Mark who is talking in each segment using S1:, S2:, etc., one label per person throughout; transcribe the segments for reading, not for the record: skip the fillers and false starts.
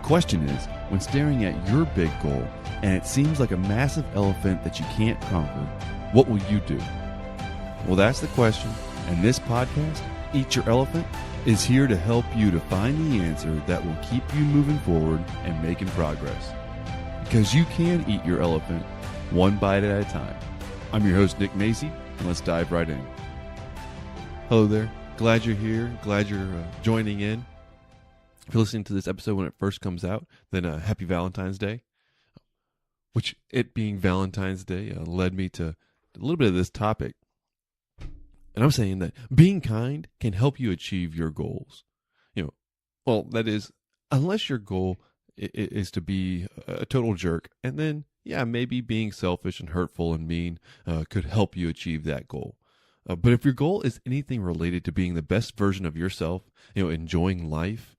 S1: question is, when staring at your big goal and it seems like a massive elephant that you can't conquer, what will you do? Well, that's the question, and this podcast, Eat Your Elephant, is here to help you to find the answer that will keep you moving forward and making progress. Because you can eat your elephant one bite at a time. I'm your host, Nick Macy, and let's dive right in. Hello there. Glad you're here. Glad you're joining in. If you're listening to this episode when it first comes out, then happy Valentine's Day. Which, it being Valentine's Day, led me to a little bit of this topic. And I'm saying that being kind can help you achieve your goals. That is, unless your goal is to be a total jerk, and then, maybe being selfish and hurtful and mean could help you achieve that goal. But if your goal is anything related to being the best version of yourself, enjoying life,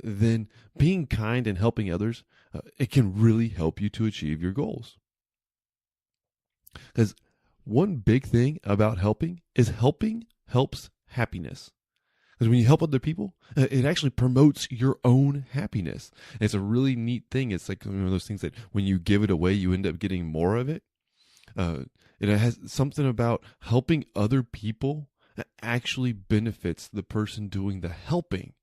S1: then being kind and helping others, it can really help you to achieve your goals. Because one big thing about helping is helping helps happiness. Because when you help other people, it actually promotes your own happiness. And it's a really neat thing. It's like one of those things that when you give it away, you end up getting more of it. It has something about helping other people that actually benefits the person doing the helping,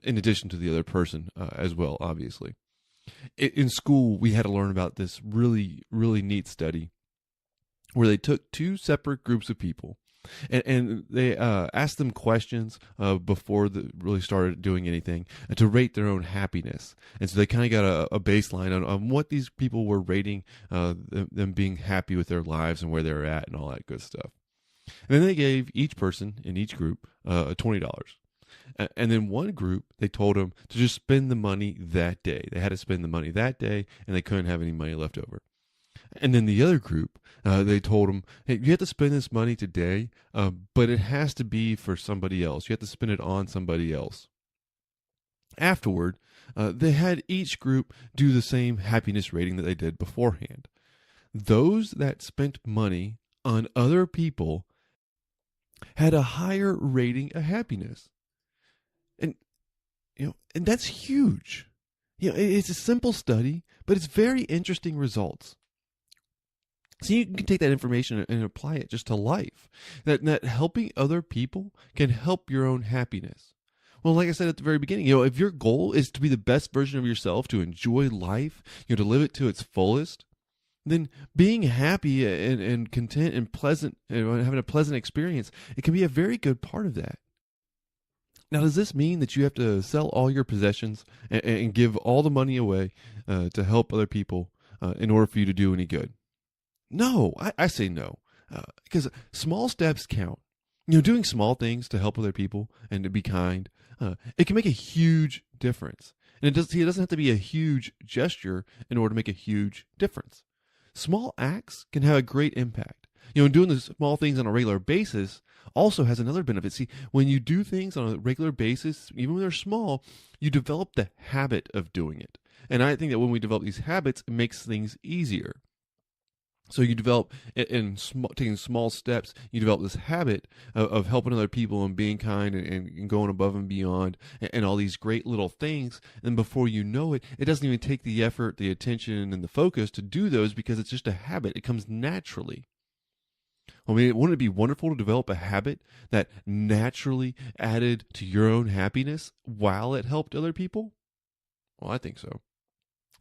S1: in addition to the other person as well, obviously. In school, we had to learn about this really, really neat study where they took two separate groups of people and they asked them questions before they really started doing anything to rate their own happiness. And so they kind of got a baseline on what these people were rating them being happy with their lives and where they're at and all that good stuff. And then they gave each person in each group $20. And then one group, they told them to just spend the money that day. They had to spend the money that day, and they couldn't have any money left over. And then the other group, they told them, hey, you have to spend this money today, but it has to be for somebody else. You have to spend it on somebody else. Afterward, they had each group do the same happiness rating that they did beforehand. Those that spent money on other people had a higher rating of happiness. And that's huge. It's a simple study, but it's very interesting results. So you can take that information and apply it just to life. That helping other people can help your own happiness. Well, like I said at the very beginning, if your goal is to be the best version of yourself, to enjoy life, to live it to its fullest, then being happy and content and pleasant, and having a pleasant experience, it can be a very good part of that. Now, does this mean that you have to sell all your possessions and give all the money away to help other people in order for you to do any good? No, I say no, because small steps count. Doing small things to help other people and to be kind, it can make a huge difference. And it doesn't have to be a huge gesture in order to make a huge difference. Small acts can have a great impact. Doing the small things on a regular basis also has another benefit. See, when you do things on a regular basis, even when they're small, you develop the habit of doing it. And I think that when we develop these habits, it makes things easier. So you develop, taking small steps, you develop this habit of helping other people and being kind and going above and beyond and all these great little things. And before you know it, it doesn't even take the effort, the attention, and the focus to do those because it's just a habit. It comes naturally. Wouldn't it be wonderful to develop a habit that naturally added to your own happiness while it helped other people? Well, I think so.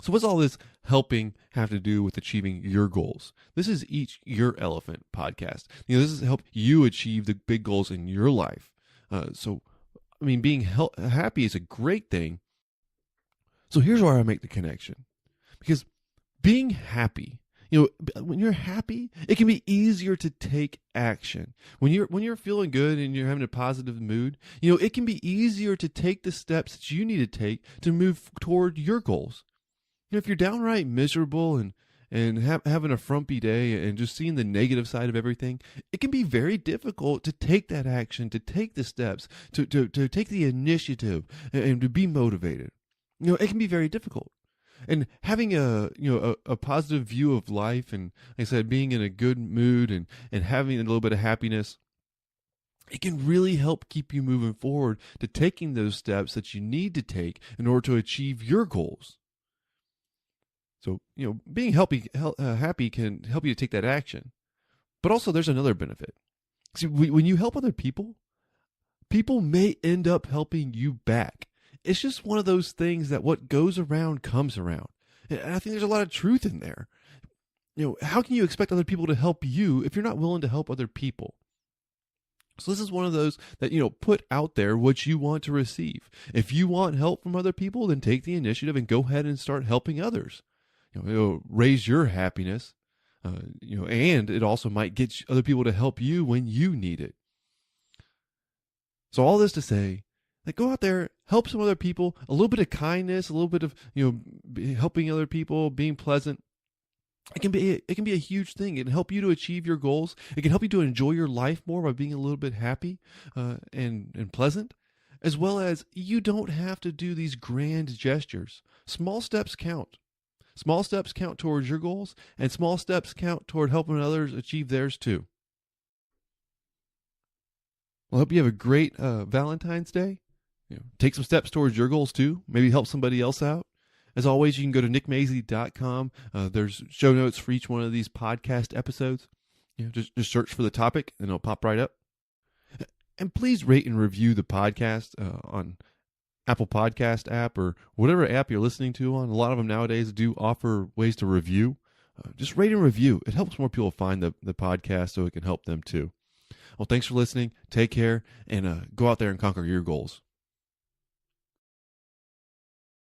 S1: So what's all this helping have to do with achieving your goals? This is Eat Your Elephant podcast. This is to help you achieve the big goals in your life. Being happy is a great thing. So here's where I make the connection. Because being happy, when you're happy, it can be easier to take action. When you're feeling good and you're having a positive mood, it can be easier to take the steps that you need to take to move toward your goals. If you're downright miserable and having a frumpy day and just seeing the negative side of everything, it can be very difficult to take that action, to take the steps, to take the initiative and to be motivated. It can be very difficult. And having a positive view of life and, like I said, being in a good mood and having a little bit of happiness, it can really help keep you moving forward to taking those steps that you need to take in order to achieve your goals. So, being happy can help you to take that action. But also, there's another benefit. See, when you help other people, people may end up helping you back. It's just one of those things that what goes around comes around. And I think there's a lot of truth in there. How can you expect other people to help you if you're not willing to help other people? So this is one of those that, put out there what you want to receive. If you want help from other people, then take the initiative and go ahead and start helping others. It'll raise your happiness, and it also might get other people to help you when you need it. So all this to say, go out there, help some other people, a little bit of kindness, a little bit of, helping other people, being pleasant. It can be a huge thing. It can help you to achieve your goals. It can help you to enjoy your life more by being a little bit happy and pleasant, as well as you don't have to do these grand gestures. Small steps count. Small steps count towards your goals, and small steps count toward helping others achieve theirs too. Well, I hope you have a great Valentine's Day. Take some steps towards your goals too. Maybe help somebody else out. As always, you can go to nickmazy.com. There's show notes for each one of these podcast episodes. Just search for the topic and it'll pop right up. And please rate and review the podcast on Apple Podcast app or whatever app you're listening to on. A lot of them nowadays do offer ways to review. Just rate and review. It helps more people find the podcast so it can help them too. Well, thanks for listening. Take care and go out there and conquer your goals.